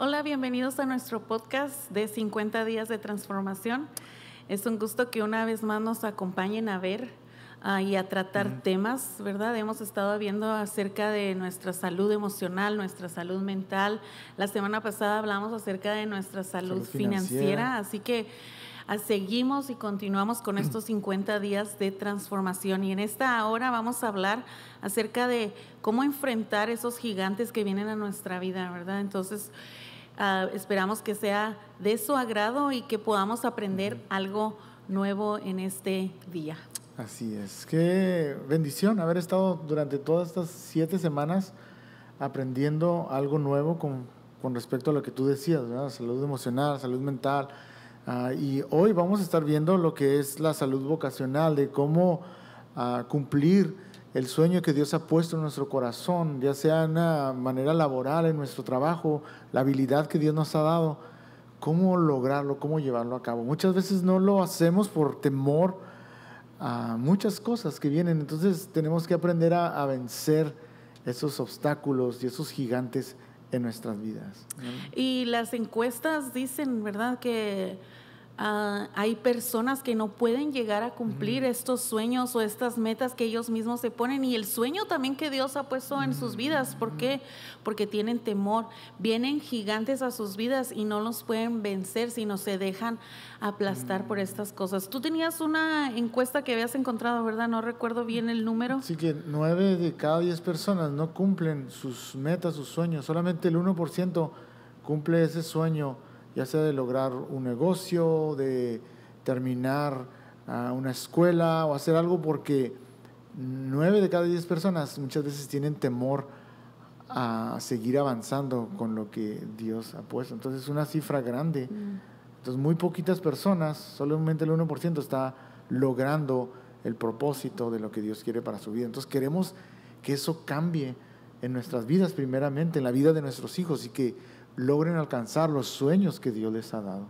Hola, bienvenidos a nuestro podcast de 50 días de transformación. Es un gusto que una vez más nos acompañen a ver y a tratar temas, ¿verdad? Hemos estado viendo acerca de nuestra salud emocional, nuestra salud mental. La semana pasada hablamos acerca de nuestra salud financiera, así que seguimos y continuamos con estos 50 días de transformación. Y en esta hora vamos a hablar acerca de cómo enfrentar esos gigantes que vienen a nuestra vida, ¿verdad? Entonces, esperamos que sea de su agrado y que podamos aprender algo nuevo en este día. Así es, qué bendición haber estado durante todas estas 7 semanas aprendiendo algo nuevo con respecto a lo que tú decías, ¿verdad? Salud emocional, salud mental. Y hoy vamos a estar viendo lo que es la salud vocacional, de cómo cumplir el sueño que Dios ha puesto en nuestro corazón, ya sea en una manera laboral, en nuestro trabajo, la habilidad que Dios nos ha dado, cómo lograrlo, cómo llevarlo a cabo. Muchas veces no lo hacemos por temor a muchas cosas que vienen, entonces tenemos que aprender a vencer esos obstáculos y esos gigantes en nuestras vidas, ¿no? Y las encuestas dicen, ¿verdad?, que hay personas que no pueden llegar a cumplir estos sueños o estas metas que ellos mismos se ponen, y el sueño también que Dios ha puesto en sus vidas. ¿Por qué? Porque tienen temor. Vienen gigantes a sus vidas y no los pueden vencer, sino se dejan aplastar por estas cosas. Tú tenías una encuesta que habías encontrado, ¿verdad? No recuerdo bien el número. Así que 9 de cada 10 personas no cumplen sus metas, sus sueños. Solamente el 1% cumple ese sueño, ya sea de lograr un negocio, de terminar una escuela o hacer algo, porque 9 de cada 10 personas muchas veces tienen temor a seguir avanzando con lo que Dios ha puesto. Entonces es una cifra grande. Entonces muy poquitas personas, solamente el 1% está logrando el propósito de lo que Dios quiere para su vida. Entonces queremos que eso cambie en nuestras vidas, primeramente en la vida de nuestros hijos, y que logren alcanzar los sueños que Dios les ha dado.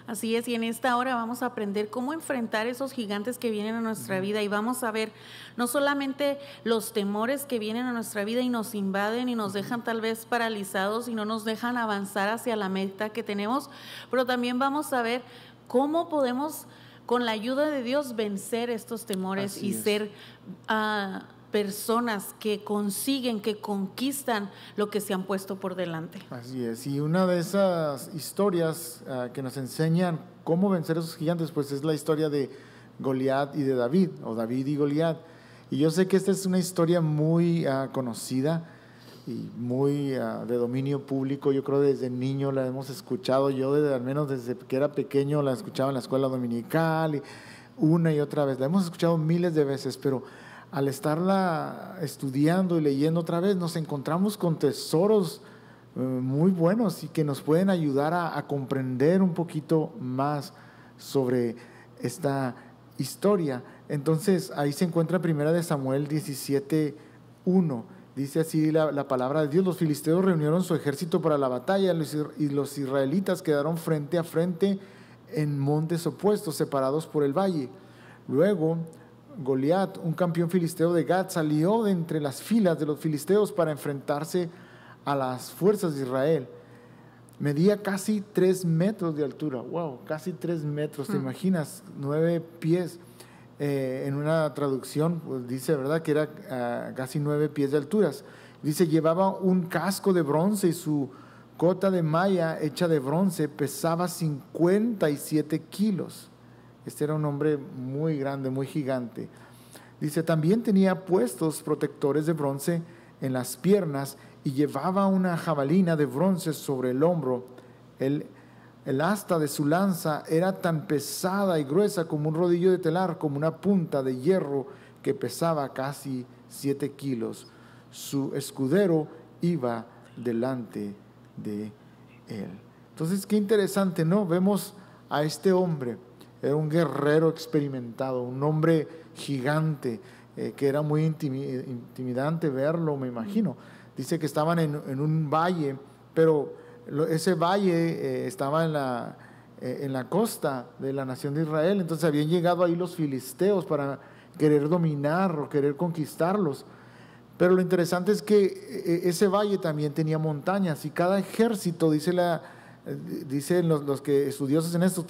Así es, y en esta hora vamos a aprender cómo enfrentar esos gigantes que vienen a nuestra vida, y vamos a ver no solamente los temores que vienen a nuestra vida y nos invaden y nos dejan tal vez paralizados y no nos dejan avanzar hacia la meta que tenemos, pero también vamos a ver cómo podemos, con la ayuda de Dios, vencer estos temores y ser personas que consiguen, que conquistan lo que se han puesto por delante. Así es, y una de esas historias que nos enseñan cómo vencer a esos gigantes, pues es la historia de Goliat y de David, o David y Goliat. Y yo sé que esta es una historia muy conocida y muy de dominio público. Yo creo desde niño la hemos escuchado, yo al menos desde que era pequeño la escuchaba en la escuela dominical, y una y otra vez, la hemos escuchado miles de veces, pero al estarla estudiando y leyendo otra vez, nos encontramos con tesoros muy buenos y que nos pueden ayudar a comprender un poquito más sobre esta historia. Entonces, ahí se encuentra Primera de Samuel 17:1. Dice así la palabra de Dios: los filisteos reunieron su ejército para la batalla, y los israelitas quedaron frente a frente en montes opuestos, separados por el valle. Luego Goliat, un campeón filisteo de Gat, salió de entre las filas de los filisteos para enfrentarse a las fuerzas de Israel. Medía casi 3 metros de altura. Wow, casi 3 metros, ¿te imaginas? 9 pies. En una traducción pues dice, ¿verdad?, que era casi 9 pies de alturas. Dice, llevaba un casco de bronce y su cota de malla hecha de bronce pesaba 57 kilos. Este era un hombre muy grande, muy gigante. Dice, también tenía puestos protectores de bronce en las piernas y llevaba una jabalina de bronce sobre el hombro. El asta de su lanza era tan pesada y gruesa como un rodillo de telar, como una punta de hierro que pesaba casi 7 kilos. Su escudero iba delante de él. Entonces, qué interesante, ¿no? Vemos a este hombre. Era un guerrero experimentado, un hombre gigante, que era muy intimidante verlo, me imagino. Dice que estaban en un valle, pero ese valle estaba en la costa de la nación de Israel. Entonces habían llegado ahí los filisteos para querer dominar o querer conquistarlos. Pero lo interesante es que ese valle también tenía montañas y cada ejército, dicen los que estudiosos en esto,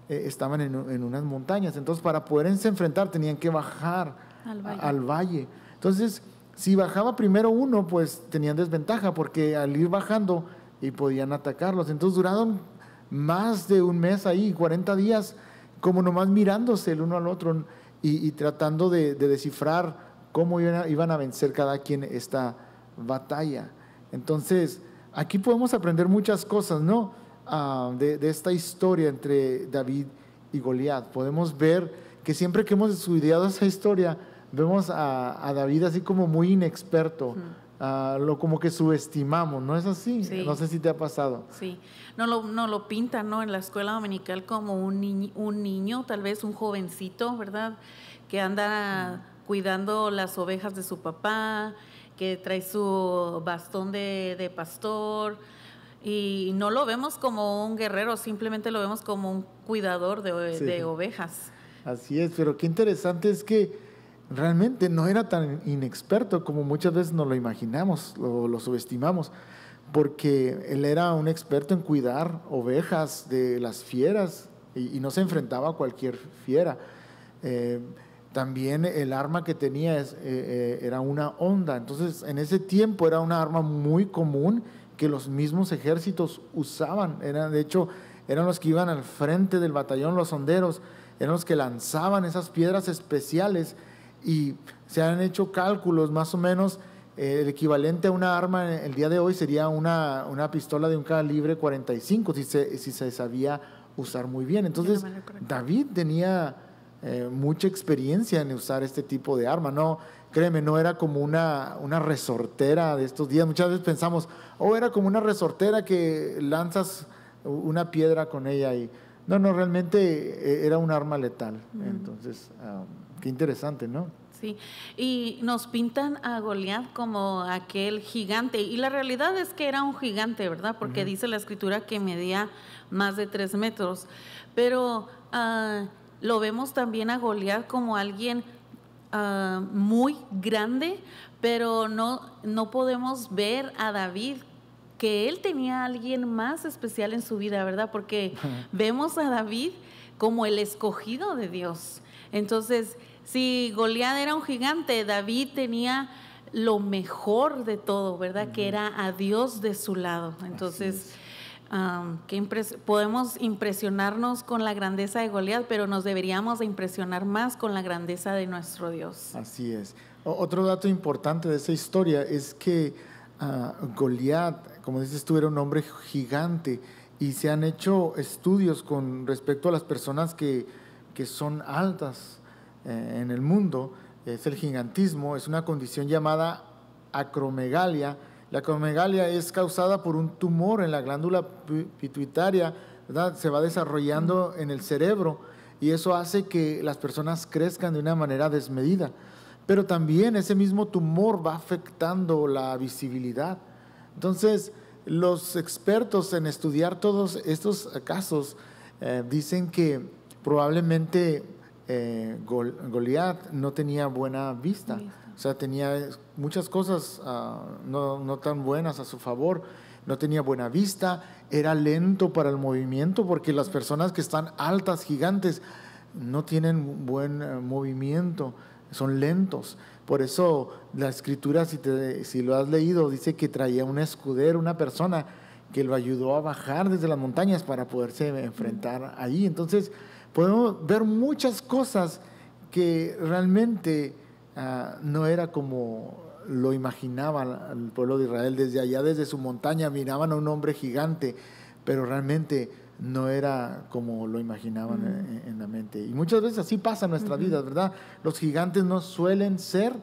estaban en unas montañas. Entonces, para poderse enfrentar tenían que bajar al valle. Entonces, si bajaba primero uno, pues tenían desventaja, porque al ir bajando y podían atacarlos. Entonces duraron más de un mes ahí, 40 días, como nomás mirándose el uno al otro y tratando de descifrar cómo iban a vencer cada quien esta batalla. Entonces, aquí podemos aprender muchas cosas, ¿no? De esta historia entre David y Goliat. Podemos ver que siempre que hemos estudiado esa historia, vemos a David así como muy inexperto, como que subestimamos, ¿no es así? Sí. No sé si te ha pasado. Sí, no lo pintan, ¿no? En la escuela dominical como un niño, tal vez un jovencito, ¿verdad? Que anda cuidando las ovejas de su papá, que trae su bastón de pastor, y no lo vemos como un guerrero, simplemente lo vemos como un cuidador de ovejas. Así es, pero qué interesante es que realmente no era tan inexperto como muchas veces nos lo imaginamos, lo subestimamos, porque él era un experto en cuidar ovejas de las fieras y no se enfrentaba a cualquier fiera. También el arma que tenía era una honda. Entonces, en ese tiempo era una arma muy común que los mismos ejércitos usaban. De hecho, eran los que iban al frente del batallón, los honderos, eran los que lanzaban esas piedras especiales, y se han hecho cálculos más o menos. El equivalente a una arma el día de hoy sería una pistola de un calibre 45 si se sabía usar muy bien. Entonces, David tenía mucha experiencia en usar este tipo de arma. No, créeme, no era como una resortera de estos días. Muchas veces pensamos, era como una resortera que lanzas una piedra con ella. No, realmente era un arma letal. Entonces, qué interesante, ¿no? Sí, y nos pintan a Goliat como aquel gigante, y la realidad es que era un gigante, ¿verdad? Porque dice la escritura que medía más de 3 metros, pero lo vemos también a Goliat como alguien muy grande, pero no podemos ver a David que él tenía a alguien más especial en su vida, ¿verdad? Porque vemos a David como el escogido de Dios. Entonces, si Goliat era un gigante, David tenía lo mejor de todo, ¿verdad? Que era a Dios de su lado. Entonces, podemos impresionarnos con la grandeza de Goliat, pero nos deberíamos de impresionar más con la grandeza de nuestro Dios. Así es. Otro dato importante de esa historia es que Goliat, como dices tú, era un hombre gigante, y se han hecho estudios con respecto a las personas que son altas en el mundo. Es el gigantismo, es una condición llamada acromegalia. La acromegalia es causada por un tumor en la glándula pituitaria, ¿verdad? Se va desarrollando en el cerebro, y eso hace que las personas crezcan de una manera desmedida. Pero también ese mismo tumor va afectando la visibilidad. Entonces, los expertos en estudiar todos estos casos dicen que probablemente Goliat no tenía buena vista. O sea, tenía muchas cosas no tan buenas a su favor. No tenía buena vista, era lento para el movimiento, porque las personas que están altas, gigantes, no tienen buen movimiento, son lentos. Por eso la escritura, si lo has leído, dice que traía un escudero, una persona que lo ayudó a bajar desde las montañas para poderse enfrentar allí. Entonces, podemos ver muchas cosas que realmente no era como lo imaginaba el pueblo de Israel. Desde allá, desde su montaña, miraban a un hombre gigante, pero realmente no era como lo imaginaban en la mente. Y muchas veces así pasa en nuestra vida, ¿verdad? Los gigantes no suelen ser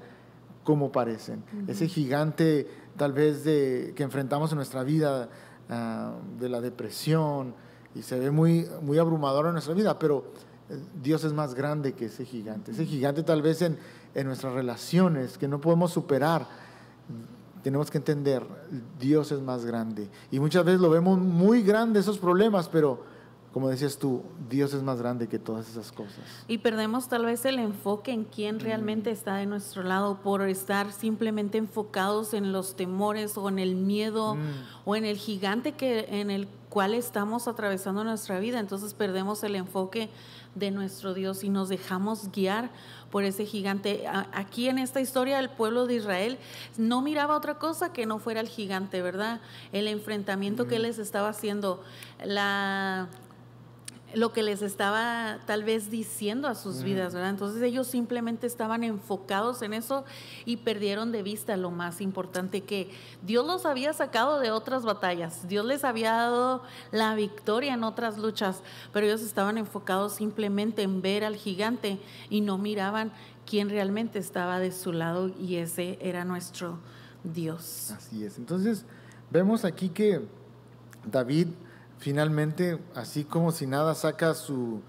como parecen. Ese gigante tal vez que enfrentamos en nuestra vida, de la depresión, y se ve muy, muy abrumador en nuestra vida, pero Dios es más grande que ese gigante. Ese gigante tal vez en nuestras relaciones que no podemos superar, tenemos que entender, Dios es más grande. Y muchas veces lo vemos muy grande esos problemas, pero como decías tú, Dios es más grande que todas esas cosas. Y perdemos tal vez el enfoque en quién realmente está de nuestro lado por estar simplemente enfocados en los temores o en el miedo o en el gigante en el cual estamos atravesando nuestra vida. Entonces perdemos el enfoque de nuestro Dios y nos dejamos guiar por ese gigante. Aquí en esta historia el pueblo de Israel no miraba otra cosa que no fuera el gigante, ¿verdad? El enfrentamiento que les estaba haciendo, lo que les estaba tal vez diciendo a sus vidas, ¿verdad? Entonces ellos simplemente estaban enfocados en eso y perdieron de vista lo más importante, que Dios los había sacado de otras batallas, Dios les había dado la victoria en otras luchas, pero ellos estaban enfocados simplemente en ver al gigante y no miraban quién realmente estaba de su lado, y ese era nuestro Dios. Así es. Entonces vemos aquí que David finalmente, así como si nada, saca su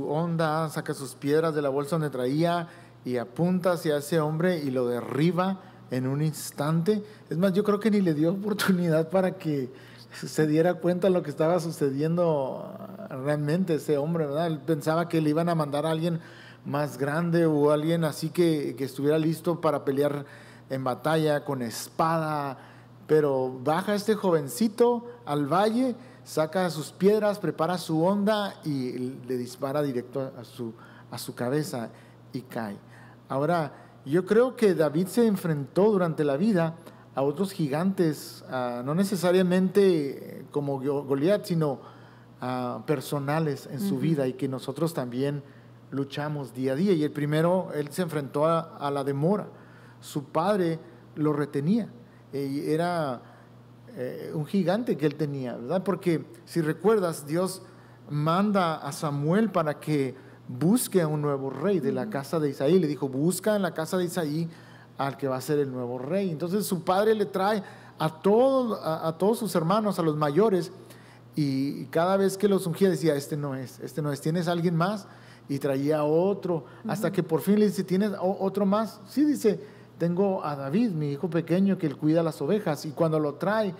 honda, saca sus piedras de la bolsa donde traía y apunta hacia ese hombre y lo derriba en un instante. Es más, yo creo que ni le dio oportunidad para que se diera cuenta de lo que estaba sucediendo realmente ese hombre, ¿verdad? Él pensaba que le iban a mandar a alguien más grande o alguien así que estuviera listo para pelear en batalla con espada, pero baja este jovencito al valle, saca sus piedras, prepara su honda y le dispara directo a su cabeza y cae. Ahora, yo creo que David se enfrentó durante la vida a otros gigantes, no necesariamente como Goliat, sino personales en su vida, y que nosotros también luchamos día a día. Y el primero, él se enfrentó a la demora. Su padre lo retenía, y era un gigante que él tenía, ¿verdad? Porque si recuerdas, Dios manda a Samuel para que busque a un nuevo rey de la casa de Isaí. Le dijo, busca en la casa de Isaí al que va a ser el nuevo rey. Entonces su padre le trae a todos sus hermanos, a los mayores, y cada vez que los ungía decía, este no es, ¿tienes alguien más? Y traía otro, hasta que por fin le dice, ¿tienes otro más? Sí, dice, tengo a David, mi hijo pequeño, que él cuida las ovejas. Y cuando lo trae,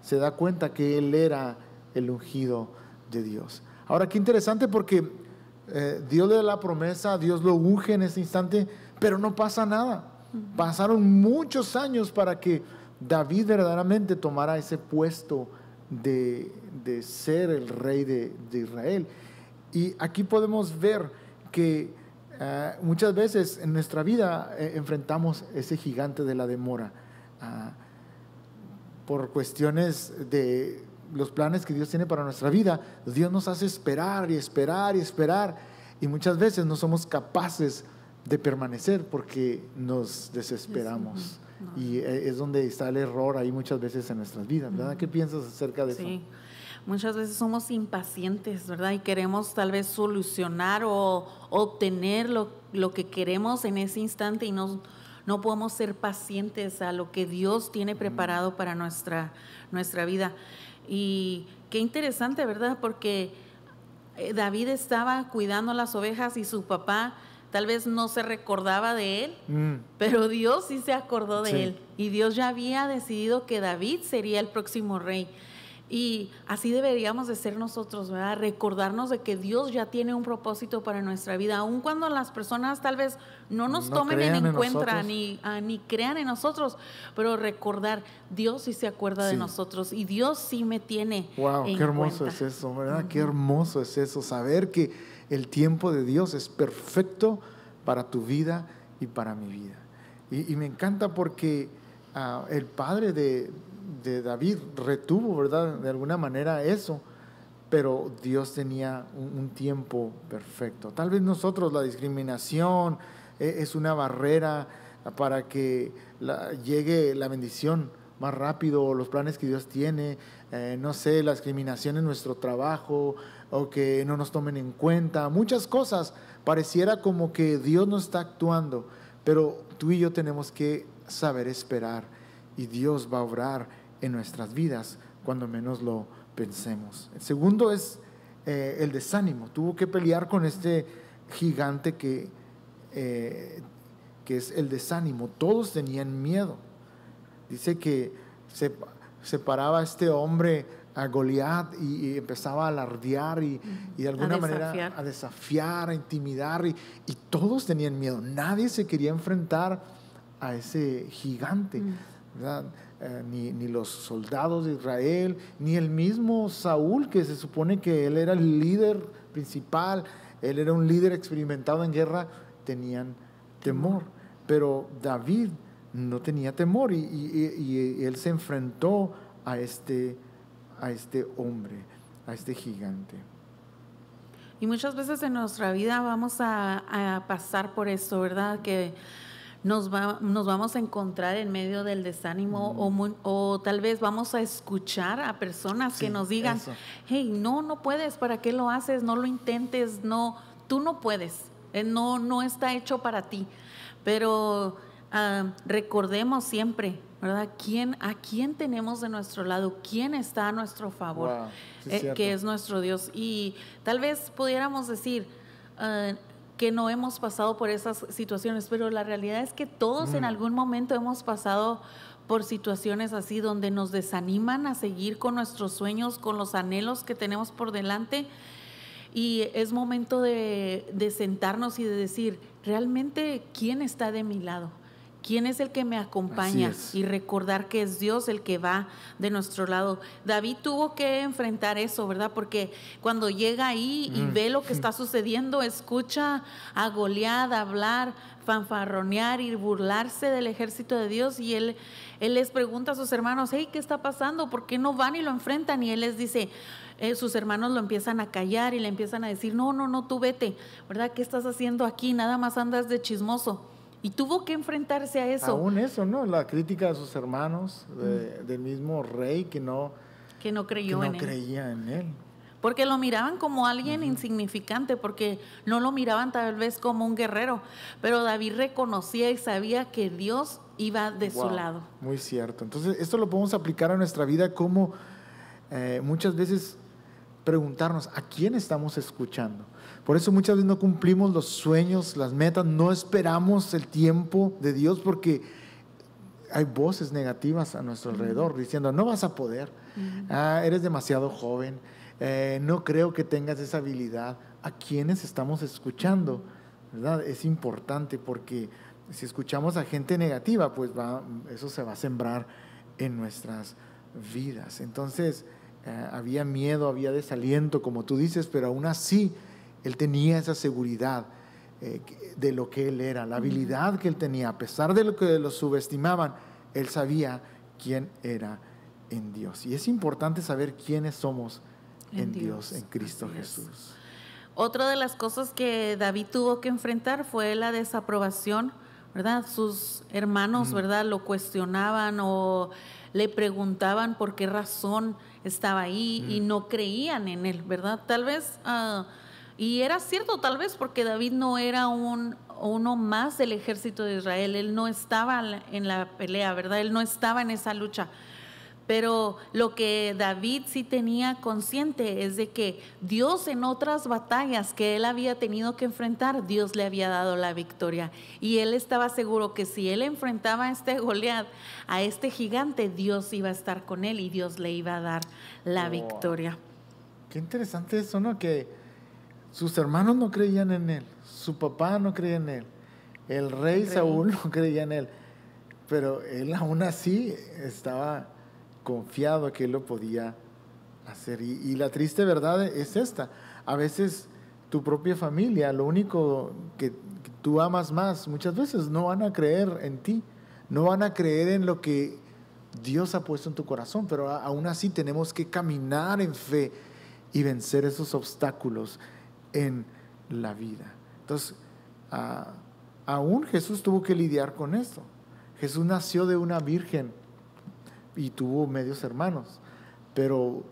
se da cuenta que él era el ungido de Dios. Ahora, qué interesante, porque Dios le da la promesa, Dios lo unge en ese instante, pero no pasa nada. Pasaron muchos años para que David verdaderamente tomara ese puesto de ser el rey de Israel. Y aquí podemos ver que muchas veces en nuestra vida enfrentamos ese gigante de la demora por cuestiones de los planes que Dios tiene para nuestra vida. Dios nos hace esperar y esperar y esperar, y muchas veces no somos capaces de permanecer porque nos desesperamos. Y es donde está el error ahí muchas veces en nuestras vidas, ¿verdad? ¿Qué piensas acerca de eso? Sí. Muchas veces somos impacientes, ¿verdad? Y queremos tal vez solucionar o obtener lo que queremos en ese instante, y no podemos ser pacientes a lo que Dios tiene preparado para nuestra vida. Y qué interesante, ¿verdad? Porque David estaba cuidando las ovejas y su papá tal vez no se recordaba de él, pero Dios sí se acordó de él. Y Dios ya había decidido que David sería el próximo rey. Y así deberíamos de ser nosotros, ¿verdad? Recordarnos de que Dios ya tiene un propósito para nuestra vida, aun cuando las personas tal vez no nos tomen en cuenta ni crean en nosotros, pero recordar, Dios sí se acuerda de nosotros, y Dios sí me tiene en qué hermoso cuenta. es eso, ¿verdad? Qué hermoso es eso, saber que el tiempo de Dios es perfecto para tu vida y para mi vida. Y me encanta porque el padre de David retuvo, ¿verdad?, de alguna manera eso, pero Dios tenía un tiempo perfecto. Tal vez nosotros, la discriminación es una barrera para que llegue la bendición más rápido, los planes que Dios tiene, no sé, la discriminación en nuestro trabajo, o que no nos tomen en cuenta, muchas cosas. Pareciera como que Dios no está actuando, pero tú y yo tenemos que saber esperar, y Dios va a obrar en nuestras vidas cuando menos lo pensemos. El segundo es el desánimo. Tuvo que pelear con este gigante que es el desánimo. Todos tenían miedo. Dice que se paraba este hombre a Goliat y empezaba a alardear y de alguna manera a desafiar, a intimidar, y todos tenían miedo. Nadie se quería enfrentar a ese gigante, ¿verdad? Ni los soldados de Israel, ni el mismo Saúl, que se supone que él era el líder principal, él era un líder experimentado en guerra, tenían temor. Pero David no tenía temor y él se enfrentó a este hombre, a este gigante. Y muchas veces en nuestra vida vamos a pasar por eso, ¿verdad? Que nos vamos a encontrar en medio del desánimo o tal vez vamos a escuchar a personas que nos digan, hey, no puedes, ¿para qué lo haces? No lo intentes, no, tú no puedes, no está hecho para ti. Pero recordemos siempre, ¿verdad? ¿A quién tenemos de nuestro lado? ¿Quién está a nuestro favor? Wow, sí, que es nuestro Dios. Y tal vez pudiéramos decir que no hemos pasado por esas situaciones, pero la realidad es que todos en algún momento hemos pasado por situaciones así donde nos desaniman a seguir con nuestros sueños, con los anhelos que tenemos por delante. Y es momento de sentarnos y de decir, realmente, ¿quién está de mi lado? ¿Quién es el que me acompaña? Y recordar que es Dios el que va de nuestro lado. David tuvo que enfrentar eso, ¿verdad? Porque cuando llega ahí y ve lo que está sucediendo, escucha a Goliat hablar, fanfarronear y burlarse del ejército de Dios, y él les pregunta a sus hermanos, hey, ¿qué está pasando? ¿Por qué no van y lo enfrentan? Y él les dice, sus hermanos lo empiezan a callar y le empiezan a decir, no, tú vete, ¿verdad? ¿Qué estás haciendo aquí? Nada más andas de chismoso. Y tuvo que enfrentarse a eso. Aún eso, ¿no? La crítica de sus hermanos, del mismo rey que no creía en él. Porque lo miraban como alguien insignificante, porque no lo miraban tal vez como un guerrero. Pero David reconocía y sabía que Dios iba de su lado. Muy cierto. Entonces, esto lo podemos aplicar a nuestra vida como muchas veces preguntarnos, ¿a quién estamos escuchando? Por eso muchas veces no cumplimos los sueños, las metas, no esperamos el tiempo de Dios porque hay voces negativas a nuestro alrededor diciendo, no vas a poder, eres demasiado joven, no creo que tengas esa habilidad. ¿A quiénes estamos escuchando? ¿Verdad? Es importante porque si escuchamos a gente negativa, pues eso se va a sembrar en nuestras vidas. Entonces, había miedo, había desaliento, como tú dices, pero aún así él tenía esa seguridad de lo que él era, la habilidad que él tenía. A pesar de lo que lo subestimaban, él sabía quién era en Dios. Y es importante saber quiénes somos en Dios, en Cristo Jesús. Otra de las cosas que David tuvo que enfrentar fue la desaprobación, ¿verdad? Sus hermanos, ¿verdad?, lo cuestionaban o le preguntaban por qué razón estaba ahí y no creían en él, ¿verdad? Tal vez, y era cierto, tal vez porque David no era uno más del ejército de Israel, él no estaba en la pelea, ¿verdad? Él no estaba en esa lucha. Pero lo que David sí tenía consciente es de que Dios en otras batallas que él había tenido que enfrentar, Dios le había dado la victoria. Y él estaba seguro que si él enfrentaba a este Goliat, a este gigante, Dios iba a estar con él y Dios le iba a dar la victoria. Qué interesante eso, ¿no? Que sus hermanos no creían en él, su papá no creía en él, el rey Saúl no creía en él, pero él aún así estaba confiado que él lo podía hacer. Y la triste verdad es esta: a veces tu propia familia, lo único que tú amas más, muchas veces no van a creer en ti, no van a creer en lo que Dios ha puesto en tu corazón, pero aún así tenemos que caminar en fe y vencer esos obstáculos en la vida. Entonces, aún Jesús tuvo que lidiar con esto. Jesús nació de una virgen y tuvo medios hermanos, pero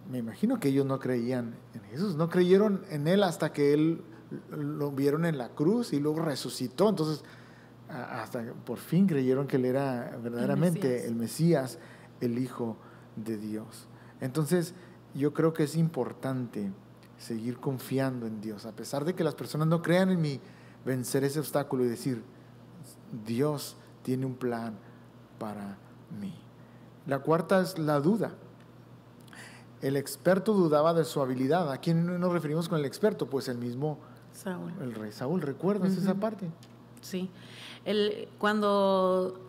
me imagino que ellos no creían en Jesús, no creyeron en él hasta que él lo vieron en la cruz y luego resucitó. Entonces hasta por fin creyeron que él era verdaderamente el Mesías, el Hijo de Dios. Entonces yo creo que es importante seguir confiando en Dios, a pesar de que las personas no crean en mí, vencer ese obstáculo y decir, Dios tiene un plan para mí. La cuarta es la duda. el experto dudaba de su habilidad. ¿A quién nos referimos con el experto? Pues el mismo Saúl. El rey Saúl. ¿Recuerdas esa parte? Sí. Cuando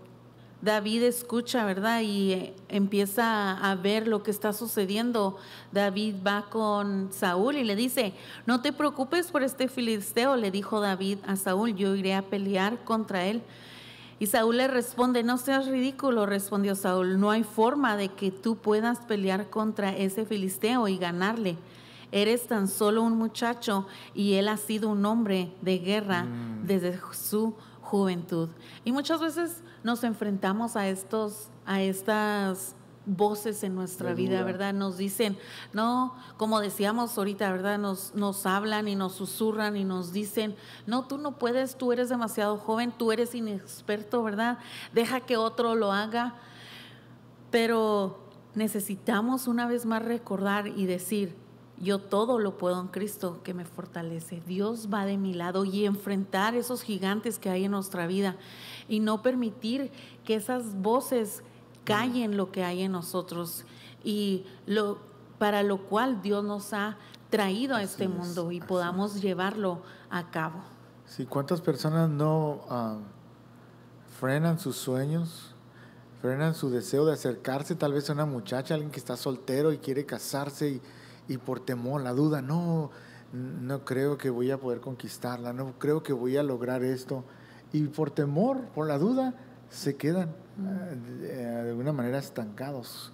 David escucha, ¿verdad? Y empieza a ver lo que está sucediendo. David va con Saúl y le dice, no te preocupes por este filisteo, le dijo David a Saúl, yo iré a pelear contra él. Y Saúl le responde, no seas ridículo, respondió Saúl, no hay forma de que tú puedas pelear contra ese filisteo y ganarle. Eres tan solo un muchacho y él ha sido un hombre de guerra desde su juventud. Y muchas veces nos enfrentamos a estas voces en nuestra vida, ¿verdad? Nos dicen, no, como decíamos ahorita, ¿verdad? Nos hablan y nos susurran y nos dicen, no, tú no puedes, tú eres demasiado joven, tú eres inexperto, ¿verdad? Deja que otro lo haga. Pero necesitamos una vez más recordar y decir, yo todo lo puedo en Cristo que me fortalece. Dios va de mi lado, y enfrentar esos gigantes que hay en nuestra vida y no permitir que esas voces callen lo que hay en nosotros y para lo cual Dios nos ha traído a este mundo y podamos llevarlo a cabo. Sí, ¿cuántas personas no frenan sus sueños, frenan su deseo de acercarse tal vez a una muchacha, alguien que está soltero y quiere casarse y por temor, la duda, no creo que voy a poder conquistarla, no creo que voy a lograr esto, y por temor, por la duda, se quedan de alguna manera estancados?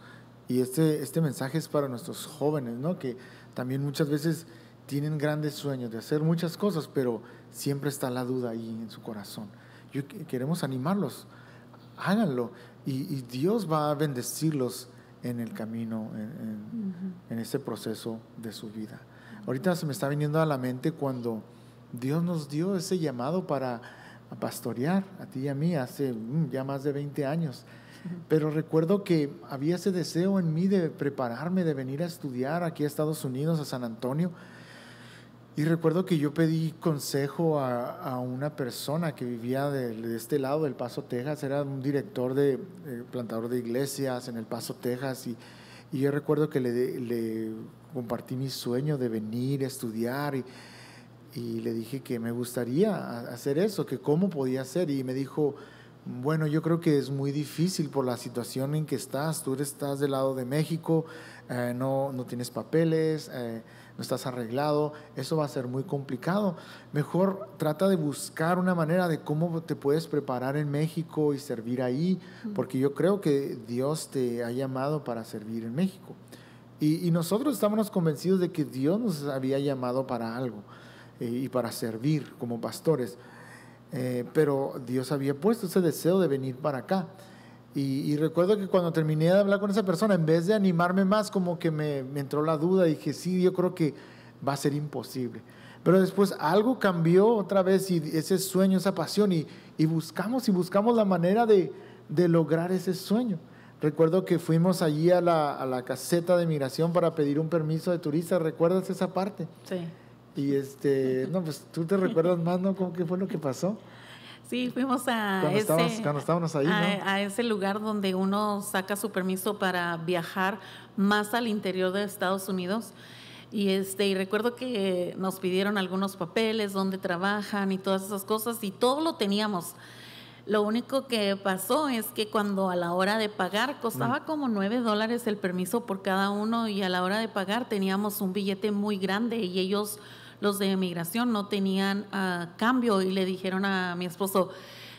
Y este mensaje es para nuestros jóvenes, ¿no? Que también muchas veces tienen grandes sueños de hacer muchas cosas, pero siempre está la duda ahí en su corazón. Queremos animarlos, háganlo, y Dios va a bendecirlos en el camino, en ese proceso de su vida. Ahorita se me está viniendo a la mente cuando Dios nos dio ese llamado para pastorear a ti y a mí hace ya más de 20 años. Pero recuerdo que había ese deseo en mí de prepararme, de venir a estudiar aquí a Estados Unidos, a San Antonio. Y recuerdo que yo pedí consejo a una persona que vivía de este lado del Paso, Texas. Era un director plantador de iglesias en El Paso, Texas. Y yo recuerdo que le compartí mi sueño de venir a estudiar y le dije que me gustaría hacer eso, que cómo podía hacer. Y me dijo, bueno, yo creo que es muy difícil por la situación en que estás. Tú estás del lado de México, no tienes papeles, no estás arreglado, eso va a ser muy complicado. Mejor trata de buscar una manera de cómo te puedes preparar en México y servir ahí, porque yo creo que Dios te ha llamado para servir en México. Y nosotros estábamos convencidos de que Dios nos había llamado para algo y para servir como pastores. Pero Dios había puesto ese deseo de venir para acá. Y recuerdo que cuando terminé de hablar con esa persona, en vez de animarme más, como que me entró la duda y dije, sí, yo creo que va a ser imposible. Pero después algo cambió otra vez, y ese sueño, esa pasión, y buscamos la manera de lograr ese sueño. Recuerdo que fuimos allí a la caseta de migración para pedir un permiso de turista. ¿Recuerdas esa parte? Sí. Y no, pues tú te recuerdas más, ¿no? ¿Cómo que fue lo que pasó? Sí, fuimos cuando estábamos ahí, ¿no? a ese lugar donde uno saca su permiso para viajar más al interior de Estados Unidos. Y recuerdo que nos pidieron algunos papeles, dónde trabajan y todas esas cosas, y todo lo teníamos. Lo único que pasó es que cuando a la hora de pagar costaba como $9 el permiso por cada uno, y a la hora de pagar teníamos un billete muy grande y ellos, los de migración, no tenían cambio, y le dijeron a mi esposo,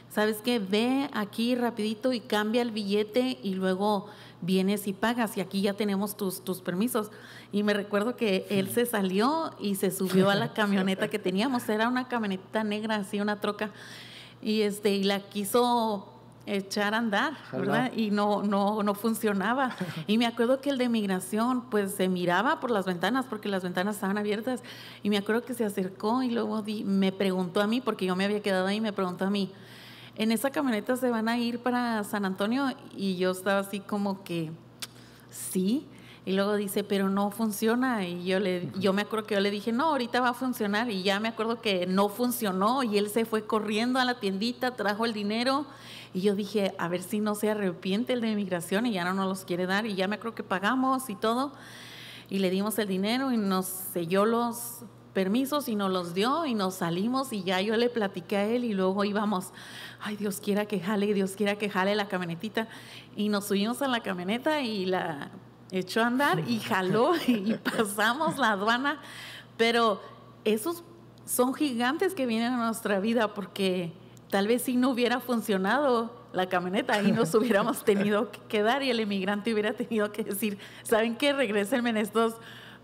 ¿sabes qué? Ve aquí rapidito y cambia el billete y luego vienes y pagas, y aquí ya tenemos tus permisos. Y me recuerdo que él se salió y se subió a la camioneta que teníamos. Era una camioneta negra, así, una troca, y la quiso echar a andar, ¿verdad? Y no funcionaba. Y me acuerdo que el de migración pues se miraba por las ventanas, porque las ventanas estaban abiertas, y me acuerdo que se acercó y luego me preguntó a mí, porque yo me había quedado ahí, me preguntó a mí, ¿en esa camioneta se van a ir para San Antonio? Y yo estaba así como que, sí. Y luego dice, pero no funciona. Y yo me acuerdo que yo le dije, no, ahorita va a funcionar. Y ya me acuerdo que no funcionó, y él se fue corriendo a la tiendita, trajo el dinero. Y yo dije, a ver si no se arrepiente el de migración y ya no nos los quiere dar. Y ya me acuerdo que pagamos y todo. y le dimos el dinero y nos selló los permisos y nos los dio y nos salimos y ya yo le platiqué a él y luego íbamos, ay, Dios quiera que jale la camionetita, y nos subimos a la camioneta y la echó a andar y jaló y pasamos la aduana. Pero esos son gigantes que vienen a nuestra vida, porque tal vez si no hubiera funcionado la camioneta, ahí nos hubiéramos tenido que quedar y el inmigrante hubiera tenido que decir, ¿saben qué? Regrésenme en estos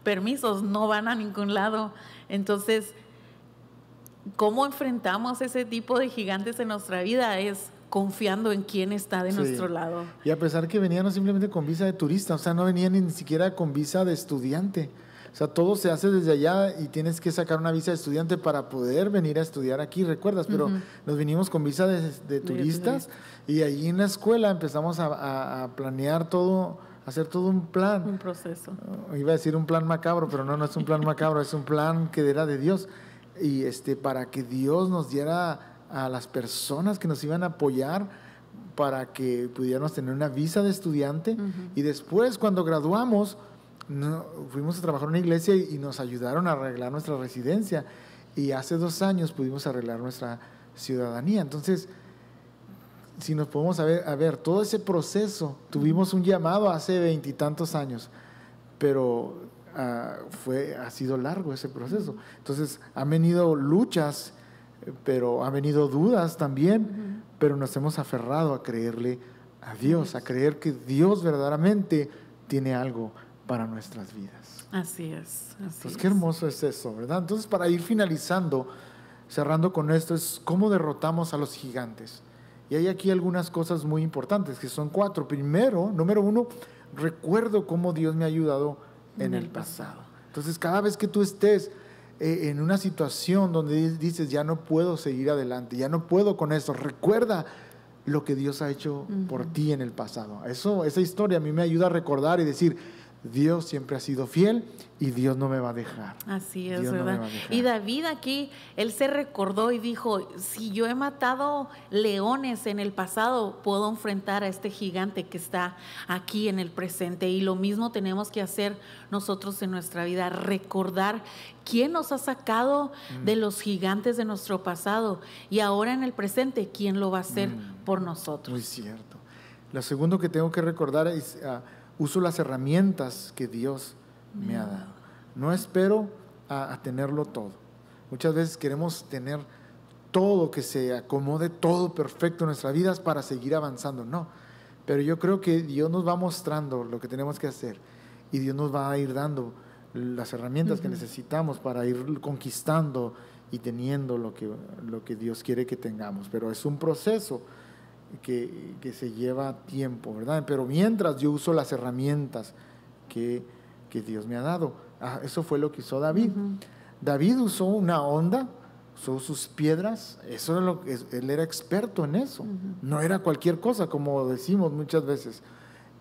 permisos, no van a ningún lado. Entonces, ¿cómo enfrentamos ese tipo de gigantes en nuestra vida? Es confiando en quién está de nuestro lado. Y a pesar que venían no simplemente con visa de turista, o sea, no venían ni siquiera con visa de estudiante. O sea, todo se hace desde allá y tienes que sacar una visa de estudiante para poder venir a estudiar aquí, ¿recuerdas? Pero nos vinimos con visa de turistas, y allí en la escuela empezamos a planear todo, a hacer todo un plan. Un proceso. Iba a decir un plan macabro, pero no es un plan macabro, es un plan que era de Dios. Y para que Dios nos diera a las personas que nos iban a apoyar para que pudiéramos tener una visa de estudiante. Y después, cuando graduamos, fuimos a trabajar en una iglesia y nos ayudaron a arreglar nuestra residencia, y hace 2 años pudimos arreglar nuestra ciudadanía. Entonces, si nos podemos a ver todo ese proceso, tuvimos un llamado hace 20 y tantos años, pero ha sido largo ese proceso. Entonces, han venido luchas, pero han venido dudas también, pero nos hemos aferrado a creerle a Dios, a creer que Dios verdaderamente tiene algo para nuestras vidas. Así es. Entonces, qué hermoso es eso, ¿verdad? Entonces, para ir finalizando, cerrando con esto, es cómo derrotamos a los gigantes. Y hay aquí algunas cosas muy importantes, que son 4. Primero, número 1, recuerdo cómo Dios me ha ayudado en el pasado. Entonces, cada vez que tú estés en una situación donde dices, ya no puedo seguir adelante, ya no puedo con esto, recuerda lo que Dios ha hecho por ti en el pasado. Esa historia a mí me ayuda a recordar y decir, Dios siempre ha sido fiel y Dios no me va a dejar. Así es, ¿verdad? Y David aquí, él se recordó y dijo, si yo he matado leones en el pasado, puedo enfrentar a este gigante que está aquí en el presente. Y lo mismo tenemos que hacer nosotros en nuestra vida, recordar quién nos ha sacado de los gigantes de nuestro pasado, y ahora en el presente, quién lo va a hacer por nosotros. Muy cierto. Lo segundo que tengo que recordar es... uso las herramientas que Dios me ha dado. No espero a tenerlo todo. Muchas veces queremos tener todo, que se acomode todo perfecto en nuestras vidas para seguir avanzando. No, pero yo creo que Dios nos va mostrando lo que tenemos que hacer, y Dios nos va a ir dando las herramientas que necesitamos para ir conquistando y teniendo lo que Dios quiere que tengamos. Pero es un proceso que se lleva tiempo, ¿verdad? Pero mientras yo uso las herramientas que Dios me ha dado. Eso fue lo que hizo David. David usó una honda, usó sus piedras, él era experto en eso. No era cualquier cosa, como decimos muchas veces.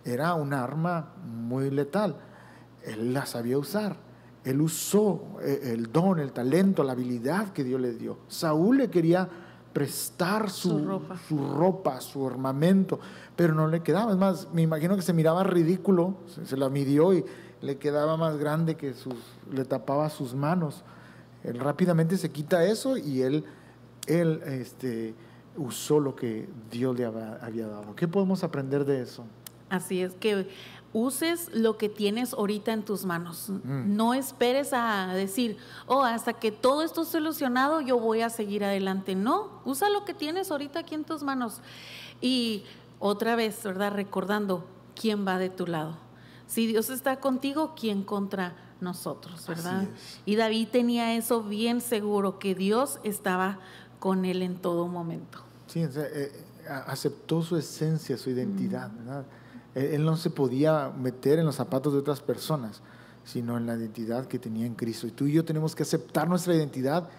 Era un arma muy letal. Él la sabía usar. Él usó el don, el talento, la habilidad que Dios le dio. Saúl le quería prestar su ropa, su armamento, pero no le quedaba. Es más, me imagino que se miraba ridículo, se la midió y le quedaba más grande que le tapaba sus manos. Él rápidamente se quita eso y él usó lo que Dios le había dado. ¿Qué podemos aprender de eso? Así es, que uses lo que tienes ahorita en tus manos. No esperes a decir, hasta que todo esto solucionado yo voy a seguir adelante. No, usa lo que tienes ahorita aquí en tus manos. Y otra vez, ¿verdad? Recordando quién va de tu lado. Si Dios está contigo, ¿quién contra nosotros, verdad? Y David tenía eso bien seguro, que Dios estaba con él en todo momento. Sí, aceptó su esencia, su identidad, ¿verdad? Él no se podía meter en los zapatos de otras personas, sino en la identidad que tenía en Cristo. Y tú y yo tenemos que aceptar nuestra identidad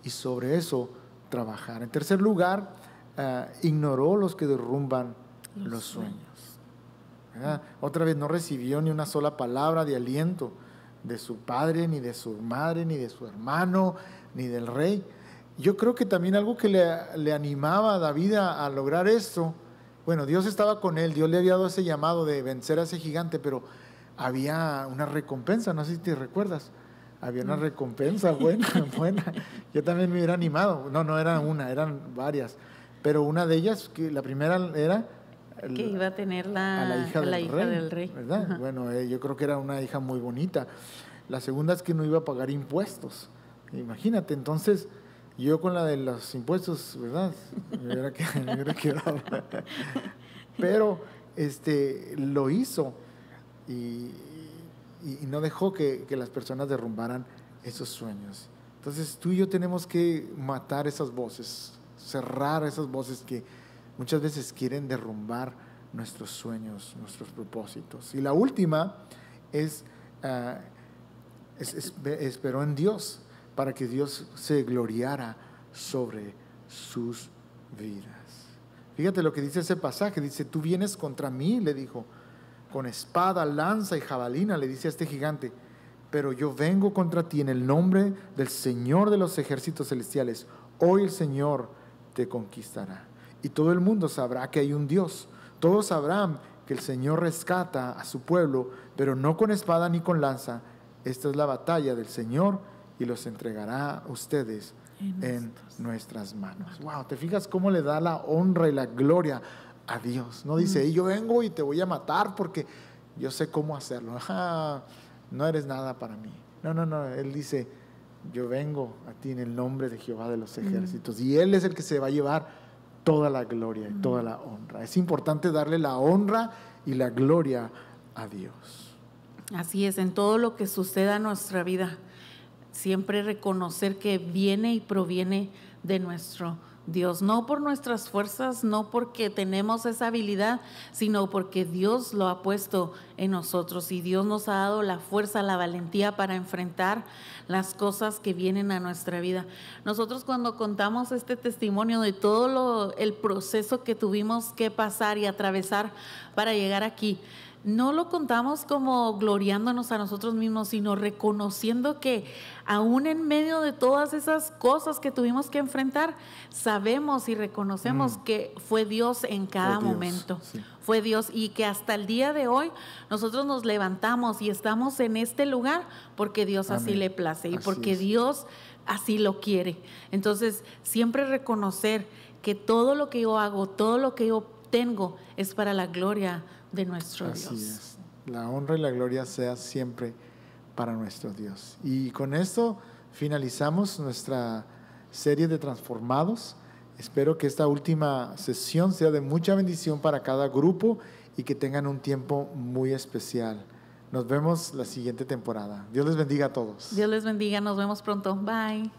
y sobre eso trabajar. En tercer lugar, ignoró los que derrumban los sueños. ¿Verdad? Otra vez no recibió ni una sola palabra de aliento de su padre, ni de su madre, ni de su hermano, ni del rey. Yo creo que también algo que le animaba a David a lograr esto, bueno, Dios estaba con él, Dios le había dado ese llamado de vencer a ese gigante, pero había una recompensa, no sé si te recuerdas. Había una recompensa buena, buena. Yo también me hubiera animado. No era una, eran varias. Pero una de ellas, que la primera era que iba a tener a la hija del rey, ¿verdad? Ajá. Bueno, yo creo que era una hija muy bonita. La segunda es que no iba a pagar impuestos. Imagínate, yo con la de los impuestos, ¿verdad? Me hubiera quedado. Pero lo hizo y no dejó que las personas derrumbaran esos sueños. Entonces tú y yo tenemos que matar esas voces, cerrar esas voces que muchas veces quieren derrumbar nuestros sueños, nuestros propósitos. Y la última esperó en Dios para que Dios se gloriara sobre sus vidas. Fíjate lo que dice ese pasaje, dice, tú vienes contra mí, le dijo, con espada, lanza y jabalina, le dice a este gigante, pero yo vengo contra ti en el nombre del Señor de los ejércitos celestiales. Hoy el Señor te conquistará. Y todo el mundo sabrá que hay un Dios. Todos sabrán que el Señor rescata a su pueblo, pero no con espada ni con lanza. Esta es la batalla del Señor y los entregará a ustedes en nuestras manos. Wow, ¿te fijas cómo le da la honra y la gloria a Dios? No dice, yo vengo y te voy a matar porque yo sé cómo hacerlo. No eres nada para mí. No, Él dice, yo vengo a ti en el nombre de Jehová de los ejércitos. Y Él es el que se va a llevar toda la gloria y toda la honra. Es importante darle la honra y la gloria a Dios. Así es, en todo lo que suceda en nuestra vida, siempre reconocer que viene y proviene de nuestro Dios, no por nuestras fuerzas, no porque tenemos esa habilidad, sino porque Dios lo ha puesto en nosotros y Dios nos ha dado la fuerza, la valentía para enfrentar las cosas que vienen a nuestra vida. Nosotros cuando contamos este testimonio de todo el proceso que tuvimos que pasar y atravesar para llegar aquí, no lo contamos como gloriándonos a nosotros mismos, sino reconociendo que aún en medio de todas esas cosas que tuvimos que enfrentar, sabemos y reconocemos que fue Dios en cada momento. Sí. Fue Dios, y que hasta el día de hoy nosotros nos levantamos y estamos en este lugar porque Dios así le place y porque Dios así lo quiere. Entonces, siempre reconocer que todo lo que yo hago, todo lo que yo tengo es para la gloria de nuestro Dios. Así es. La honra y la gloria sea siempre para nuestro Dios. Y con esto finalizamos nuestra serie de Transformados. Espero que esta última sesión sea de mucha bendición para cada grupo y que tengan un tiempo muy especial. Nos vemos la siguiente temporada. Dios les bendiga a todos. Dios les bendiga. Nos vemos pronto. Bye.